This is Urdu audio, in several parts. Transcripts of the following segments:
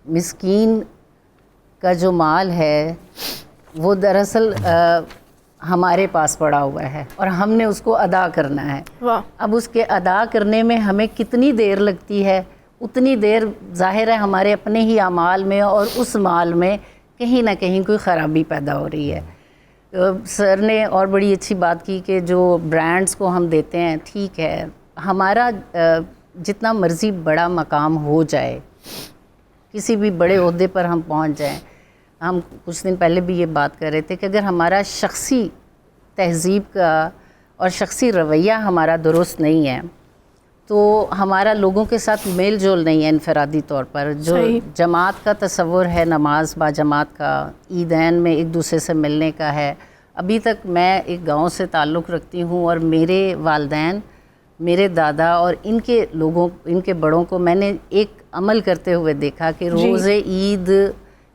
مسکین کا جو مال ہے وہ دراصل ہمارے پاس پڑا ہوا ہے اور ہم نے اس کو ادا کرنا ہے. اب اس کے ادا کرنے میں ہمیں کتنی دیر لگتی ہے، اتنی دیر ظاہر ہے ہمارے اپنے ہی اعمال میں اور اس مال میں کہیں نہ کہیں کوئی خرابی پیدا ہو رہی ہے. سر نے اور بڑی اچھی بات کی کہ جو برانڈز کو ہم دیتے ہیں، ٹھیک ہے، ہمارا جتنا مرضی بڑا مقام ہو جائے، کسی بھی بڑے عہدے پر ہم پہنچ جائیں، ہم کچھ دن پہلے بھی یہ بات کر رہے تھے کہ اگر ہمارا شخصی تہذیب کا اور شخصی رویہ ہمارا درست نہیں ہے تو ہمارا لوگوں کے ساتھ میل جول نہیں ہے. انفرادی طور پر جو جماعت کا تصور ہے، نماز با جماعت کا، عیدین میں ایک دوسرے سے ملنے کا ہے. ابھی تک میں ایک گاؤں سے تعلق رکھتی ہوں اور میرے والدین، میرے دادا اور ان کے لوگوں، ان کے بڑوں کو میں نے ایک عمل کرتے ہوئے دیکھا کہ روز عید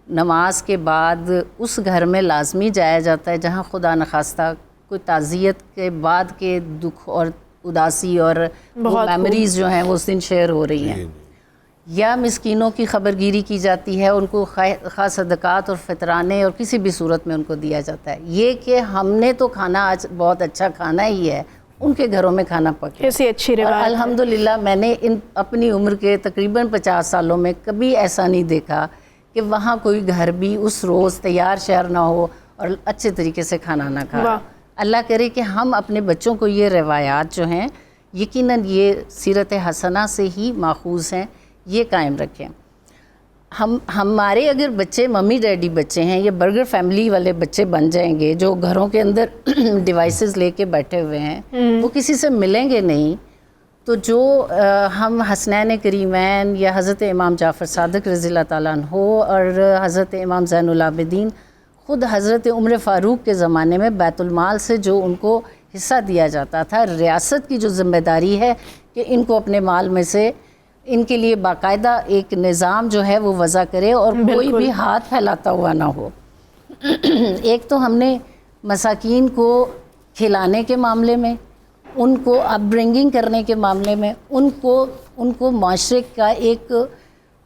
نماز کے بعد اس گھر میں لازمی جایا جاتا ہے جہاں خدا نخواستہ کوئی تعزیت کے بعد کے دکھ اور اداسی اور میموریز جو ہیں وہ اس دن شیئر ہو رہی ہیں، یا مسکینوں کی خبرگیری کی جاتی ہے، ان کو خاص صدقات اور فطرانے اور کسی بھی صورت میں ان کو دیا جاتا ہے. یہ کہ ہم نے تو کھانا آج بہت اچھا کھانا ہی ہے، ان کے گھروں میں کھانا پکا، کیسی اچھی روایت. الحمدللہ میں نے اپنی عمر کے تقریباً 50 سالوں میں کبھی ایسا نہیں دیکھا کہ وہاں کوئی گھر بھی اس روز تیار شیار نہ ہو اور اچھے طریقے سے کھانا نہ کھا. اللہ کرے کہ ہم اپنے بچوں کو یہ روایات جو ہیں، یقیناً یہ سیرت حسنہ سے ہی ماخوذ ہیں، یہ قائم رکھیں. ہمارے اگر بچے ممی ڈیڈی بچے ہیں، یہ برگر فیملی والے بچے بن جائیں گے جو گھروں کے اندر ڈیوائسز لے کے بیٹھے ہوئے ہیں، وہ کسی سے ملیں گے نہیں، تو جو ہم حسنین کریمین یا حضرت امام جعفر صادق رضی اللہ تعالیٰ عنہ اور حضرت امام زین العابدین، خود حضرت عمر فاروق کے زمانے میں بیت المال سے جو ان کو حصہ دیا جاتا تھا، ریاست کی جو ذمہ داری ہے کہ ان کو اپنے مال میں سے ان کے لیے باقاعدہ ایک نظام جو ہے وہ وضع کرے اور کوئی بھی ہاتھ پھیلاتا ہوا نہ ہو. ایک تو ہم نے مساکین کو کھلانے کے معاملے میں، ان کو اپ برنگنگ کرنے کے معاملے میں، ان کو معاشرے کا ایک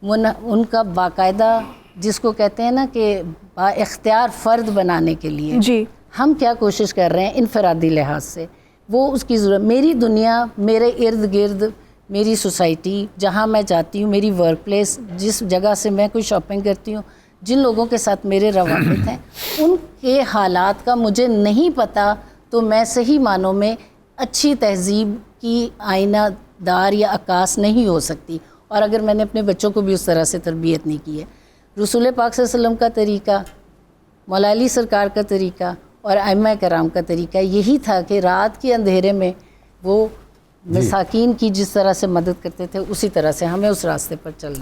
ان کا باقاعدہ جس کو کہتے ہیں نا کہ با اختیار فرد بنانے کے لیے ہم کیا کوشش کر رہے ہیں انفرادی لحاظ سے، وہ اس کی ضرورت. میری دنیا، میرے ارد گرد، میری سوسائٹی جہاں میں جاتی ہوں، میری ورک پلیس، جس جگہ سے میں کوئی شاپنگ کرتی ہوں، جن لوگوں کے ساتھ میرے روابط ہیں، ان کے حالات کا مجھے نہیں پتہ تو میں صحیح معنوں میں اچھی تہذیب کی آئینہ دار یا عکاس نہیں ہو سکتی. اور اگر میں نے اپنے بچوں کو بھی اس طرح سے تربیت نہیں کی ہے، رسول پاک صلی اللہ علیہ وسلم کا طریقہ، مولا علی سرکار کا طریقہ اور ائمہ کرام کا طریقہ یہی تھا کہ رات کے اندھیرے میں وہ مساکین کی جس طرح سے مدد کرتے تھے، اسی طرح سے ہمیں اس راستے پر چلنا.